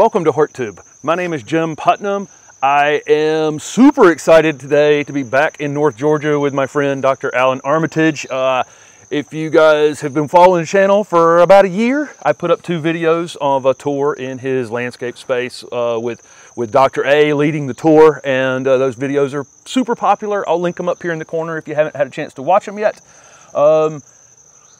welcome to HortTube. My name is Jim Putnam. I am super excited today to be back in North Georgia with my friend Dr. Alan Armitage. If you guys have been following the channel for about a year, I put up 2 videos of a tour in his landscape space with Dr. A leading the tour, and those videos are super popular. I'll link them up here in the corner if you haven't had a chance to watch them yet.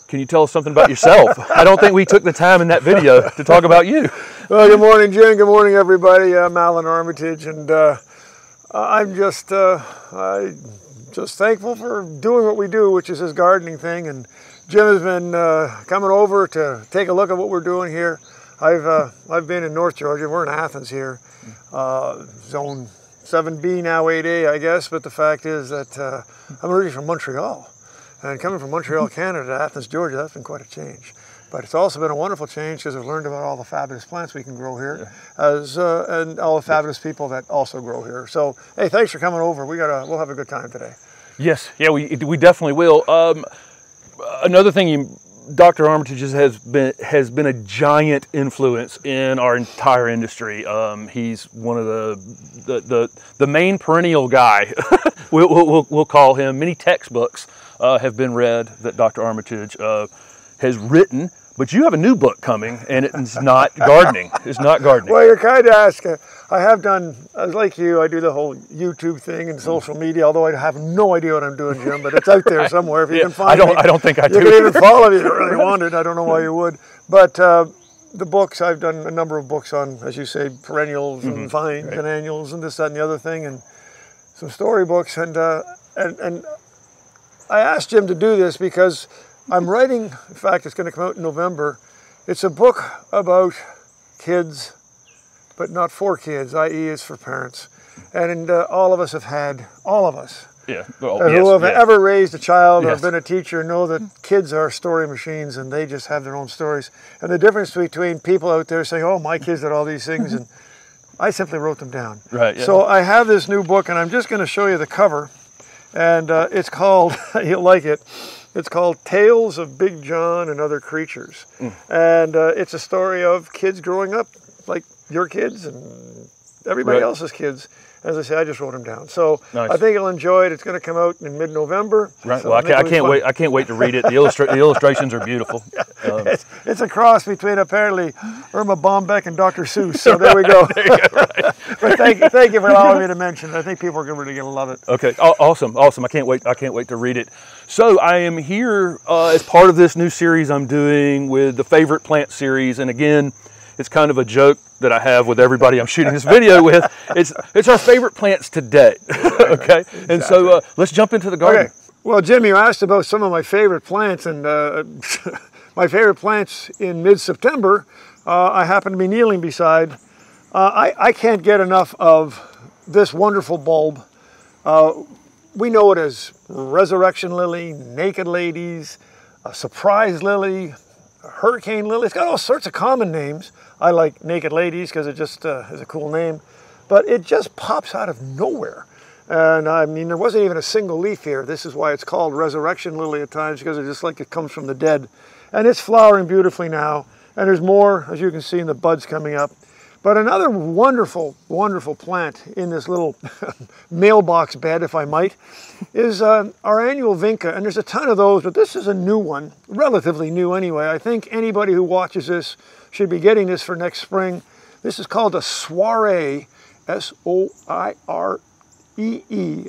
Can you tell us something about yourself? I don't think we took the time in that video to talk about you. Well, good morning, Jim. Good morning, everybody. I'm Alan Armitage, and I'm just thankful for doing what we do, which is this gardening thing. And Jim has been coming over to take a look at what we're doing here. I've been in North Georgia. We're in Athens here, Zone 7B now, 8A, I guess. But the fact is that I'm originally from Montreal. And coming from Montreal, Canada to Athens, Georgia, that's been quite a change. But it's also been a wonderful change because I've learned about all the fabulous plants we can grow here, and all the fabulous people that also grow here. So, hey, thanks for coming over. We'll have a good time today. Yes, yeah, we definitely will. Another thing, Dr. Armitage has been a giant influence in our entire industry. He's one of the main perennial guy. we'll call him. Many textbooks have been read that Dr. Armitage has written, but you have a new book coming, and it's not gardening. It's not gardening. Well, you're kind of asking. I have done, like you, I do the whole YouTube thing and social media, although I have no idea what I'm doing, Jim, but it's out there somewhere. If you can find it. I don't think I do. You can even follow me if you really wanted. I don't know why you would. But the books, I've done a number of books on, as you say, perennials and vines and annuals and this, that, and the other thing, and some storybooks. And I asked Jim to do this because I'm writing, in fact, it's going to come out in November. It's a book about kids, but not for kids, i.e. it's for parents. And all of us have had, all of us, who have ever raised a child or been a teacher know that kids are story machines and they just have their own stories. And the difference between people out there saying, oh, my kids did all these things, and I simply wrote them down. Right. Yeah. So I have this new book, and I'm just going to show you the cover. And it's called, you'll like it, it's called Tales of Big John and Other Creatures. And it's a story of kids growing up like your kids and everybody else's kids. As I say, I just wrote them down. So nice. I think you'll enjoy it. It's going to come out in mid-November. Right. So well, I can't wait. I can't wait to read it. The illustrations are beautiful. It's a cross between apparently Irma Bombeck and Dr. Seuss. So there we go. There you go, right. But thank you for allowing me to mention it. I think people are really going to love it. Okay. Awesome. I can't wait. I can't wait to read it. So I am here as part of this new series I'm doing with the Favorite Plant series, and again, it's kind of a joke that I have with everybody I'm shooting this video with. It's our favorite plants today, okay? Exactly. And so let's jump into the garden. Okay. Well, Jim, you asked about some of my favorite plants, and my favorite plants in mid-September, I happen to be kneeling beside. I can't get enough of this wonderful bulb. We know it as resurrection lily, naked ladies, surprise lily, hurricane lily. It's got all sorts of common names. I like naked ladies because it just is a cool name, but it just pops out of nowhere. And I mean, there wasn't even a single leaf here. This is why it's called resurrection lily at times, because it's just like it comes from the dead. And it's flowering beautifully now. And there's more, as you can see, in the buds coming up. But another wonderful, wonderful plant in this little mailbox bed, if I might, is our annual Vinca. And there's a ton of those, but this is a new one, relatively new anyway. I think anybody who watches this should be getting this for next spring. This is called a Soiree, S-O-I-R-E-E,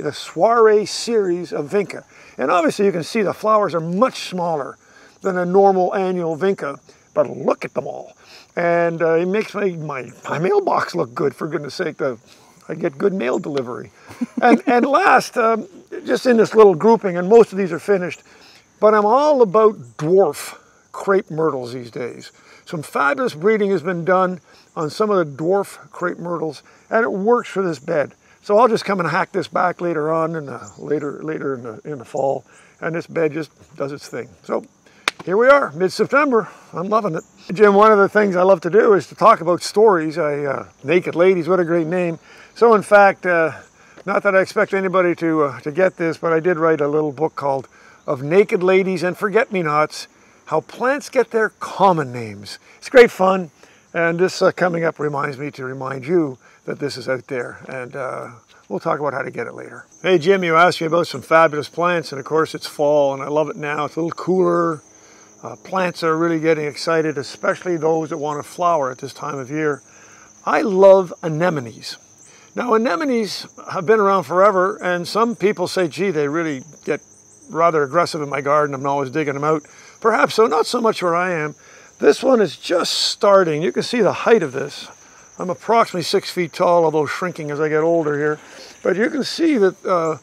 the Soiree series of Vinca. And obviously you can see the flowers are much smaller than a normal annual Vinca, but look at them all. And it makes my mailbox look good, for goodness sake. I get good mail delivery. And last, just in this little grouping, and most of these are finished, but I'm all about dwarf crepe myrtles these days. Some fabulous breeding has been done on some of the dwarf crepe myrtles, and it works for this bed. So I'll just come and hack this back later on, later in the fall, and this bed just does its thing. So here we are, mid-September. I'm loving it. Jim, one of the things I love to do is to talk about stories. Naked Ladies, what a great name. So in fact, not that I expect anybody to get this, but I did write a little book called Of Naked Ladies and Forget-Me-Nots, How Plants Get Their Common Names. It's great fun. And this coming up reminds me to remind you that this is out there, and we'll talk about how to get it later. Hey Jim, you asked me about some fabulous plants, and of course it's fall, and I love it now. It's a little cooler. Plants are really getting excited, especially those that want to flower at this time of year. I love anemones. Now anemones have been around forever, and some people say, gee, they really get rather aggressive in my garden. I'm always digging them out. Perhaps so, not so much where I am. This one is just starting. You can see the height of this. I'm approximately 6 feet tall, although shrinking as I get older here. But you can see that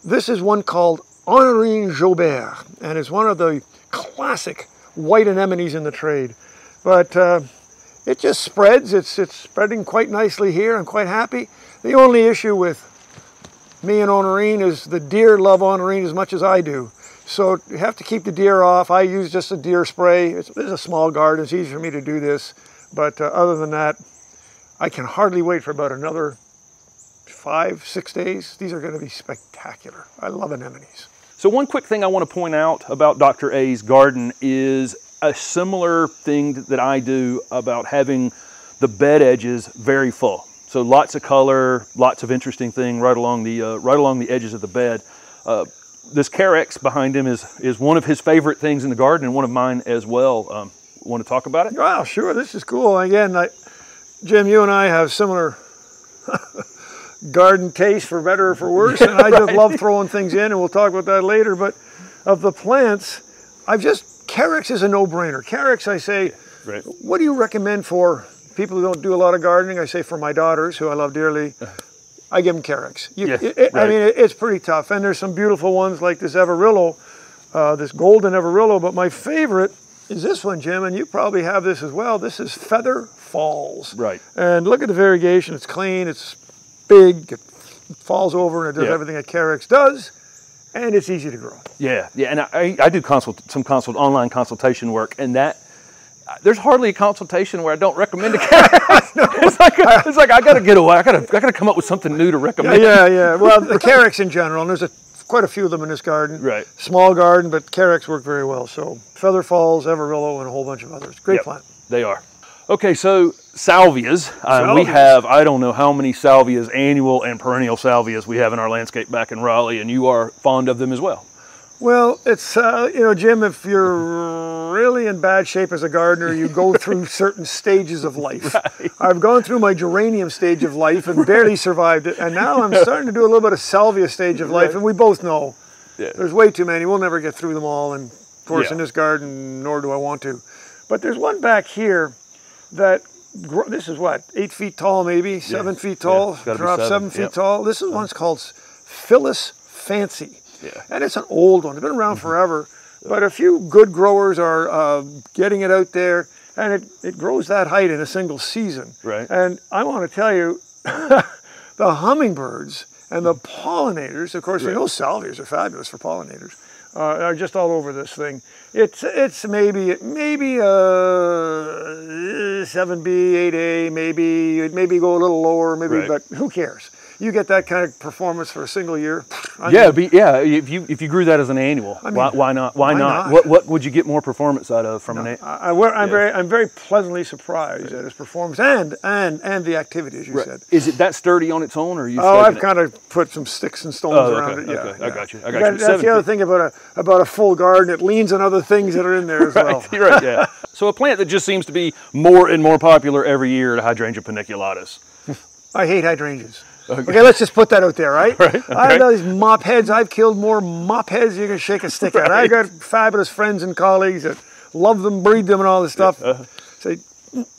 this is one called Honorine Jobert, and it's one of the classic white anemones in the trade. But it just spreads. It's spreading quite nicely here. I'm quite happy. The only issue with me and Honorine is the deer love Honorine as much as I do. So you have to keep the deer off. I use just a deer spray. It's a small garden. It's easy for me to do this. But other than that, I can hardly wait for about another 5-6 days. These are going to be spectacular. I love anemones. So one quick thing I want to point out about Dr. A's garden is a similar thing that I do about having the bed edges very full. So lots of color, lots of interesting thing right along the edges of the bed. This Carex behind him is one of his favorite things in the garden, and one of mine as well. Want to talk about it? Wow, sure. This is cool. Again, Jim, you and I have similar garden taste, for better or for worse, and I just love throwing things in, and we'll talk about that later. But of the plants, Carex is a no-brainer. Carex, I say, right. What do you recommend for people who don't do a lot of gardening? I say for my daughters, who I love dearly, I give them Carex. Right. I mean, it's pretty tough, and there's some beautiful ones like this Everillo, this golden Everillo, but my favorite is this one, Jim, and you probably have this as well. This is Feather Falls. Right. And look at the variegation. It's clean, it's big, it falls over, and it does everything that Carex does, and it's easy to grow. Yeah, and I do some online consultation work, and there's hardly a consultation where I don't recommend a Carex. It's like I got to get away. I got to come up with something new to recommend. Yeah. Well, the Carex in general, and there's quite a few of them in this garden. Right. Small garden, but Carex work very well. So Feather Falls, Everillo, and a whole bunch of others. Great plant. They are. Okay, so salvias. We have, I don't know how many salvias, annual and perennial salvias we have in our landscape back in Raleigh, and you are fond of them as well. Well, it's, Jim, if you're really in bad shape as a gardener, you go through certain stages of life. Right. I've gone through my geranium stage of life and barely survived it, and now I'm starting to do a little bit of salvia stage of life, and we both know there's way too many. We'll never get through them all, and of course in this garden, nor do I want to. But there's one back here that, this is what, 8 feet tall maybe, 7 feet tall, perhaps 7 feet tall. This is one's called Phyllis Fancy. Yeah. And it's an old one. It's been around forever. But a few good growers are getting it out there, and it grows that height in a single season. Right. And I want to tell you, the hummingbirds and the pollinators, of course, we know salvias are fabulous for pollinators, are just all over this thing. It's maybe 7B, 8A, maybe go a little lower, but who cares? You get that kind of performance for a single year. If you grew that as an annual, why not? Why not? What would you get more performance out of from an annual? I'm very pleasantly surprised at his performance and the activity, as you said. Is it that sturdy on its own, or are you? I've kind of put some sticks and stones around it. Okay. I got you. That's the other thing about a full garden. It leans on other things that are in there as well. Right. Yeah. So a plant that just seems to be more and more popular every year, the Hydrangea paniculatus. I hate hydrangeas. Okay, let's just put that out there, right? Okay. I have these mop heads. I've killed more mop heads than you can shake a stick at. I've got fabulous friends and colleagues that love them, breed them, and all this stuff. Say,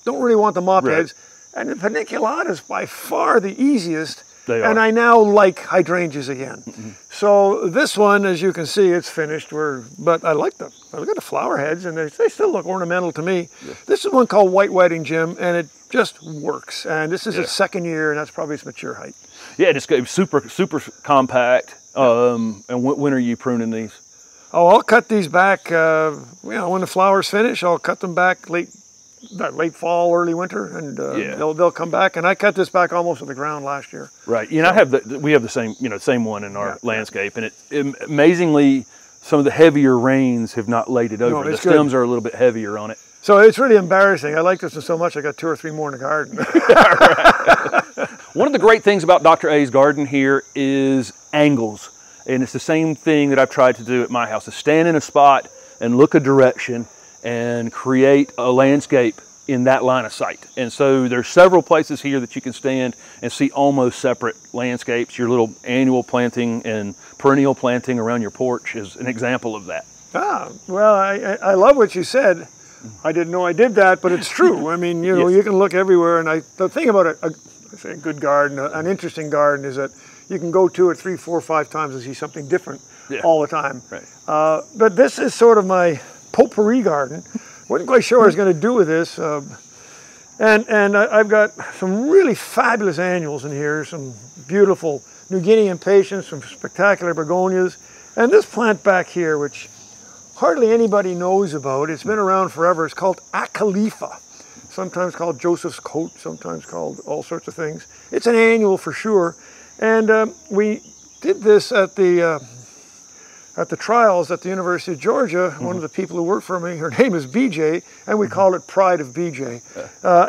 don't really want the mop heads. And the paniculatus, by far the easiest. They are. And I now like hydrangeas again. So this one, as you can see, it's finished. But I like them. I look at the flower heads, and they still look ornamental to me. This is one called White Wedding, Jim, and it just works. And this is its second year, and that's probably its mature height. Yeah, it's super compact. And when are you pruning these? Oh, I'll cut these back. When the flowers finish, I'll cut them back late fall, early winter, and they'll come back. And I cut this back almost to the ground last year. Right. You know, we have the same one in our landscape, and it amazingly some of the heavier rains have not laid it over. The stems are a little bit heavier on it. So it's really embarrassing. I like this one so much, I got 2 or 3 more in the garden. One of the great things about Dr. A's garden here is angles. And it's the same thing that I've tried to do at my house, is stand in a spot and look a direction and create a landscape in that line of sight. And so there's several places here that you can stand and see almost separate landscapes. Your little annual planting and perennial planting around your porch is an example of that. Ah, well, I love what you said. I didn't know I did that, but it's true. I mean, you know, Yes. you can look everywhere. And the thing about a good garden, an interesting garden, is that you can go 2 or 3, 4, 5 times and see something different all the time. Right. But this is sort of my potpourri garden. Wasn't quite sure what I was going to do with this. And I've got some really fabulous annuals in here, some beautiful New Guinea impatiens, some spectacular begonias, and this plant back here, which hardly anybody knows about. It's been around forever. It's called Acalypha, sometimes called Joseph's coat, sometimes called all sorts of things. It's an annual for sure. And we did this at the trials at the University of Georgia. One of the people who worked for me, her name is BJ, and we call it Pride of BJ.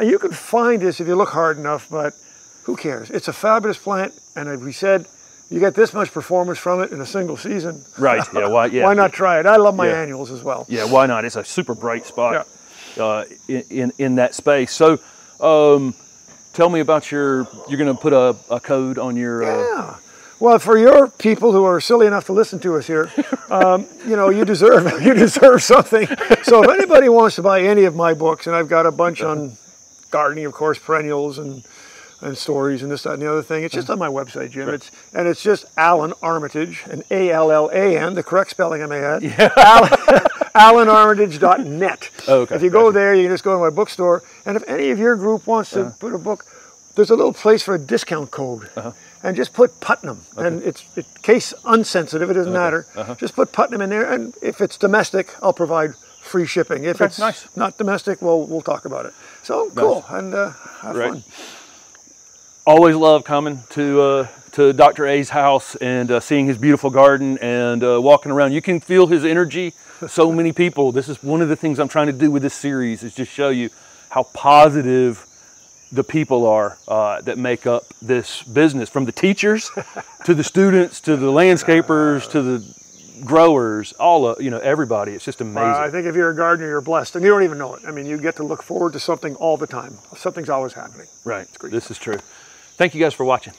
You can find this if you look hard enough, but who cares? It's a fabulous plant, and as we said, you get this much performance from it in a single season. Right, yeah, Why not try it? I love my annuals as well. Yeah, why not? It's a super bright spot in that space. So tell me about you're going to put a code on your... Yeah. Well, for your people who are silly enough to listen to us here, you know, you deserve something. So if anybody wants to buy any of my books, and I've got a bunch on gardening, of course, perennials and stories and this, that, and the other thing, it's just on my website, Jim. Right. It's just Alan Armitage, and A-L-L-A-N, the correct spelling I may add, AlanArmitage.net. Okay, if you go there, you can just go to my bookstore, and if any of your group wants to put a book, there's a little place for a discount code. And just put Putnam, and it's case unsensitive, it doesn't matter. Just put Putnam in there, and if it's domestic, I'll provide free shipping. If it's not domestic, well, we'll talk about it. So cool, and have fun. Always love coming to Dr. A's house and seeing his beautiful garden and walking around. You can feel his energy. So many people. This is one of the things I'm trying to do with this series, is just show you how positive the people are that make up this business, from the teachers to the students to the landscapers to the growers, all of, you know, everybody. It's just amazing. I think if you're a gardener, you're blessed, and you don't even know it. I mean, you get to look forward to something all the time. Something's always happening. Right. This is true. Thank you guys for watching.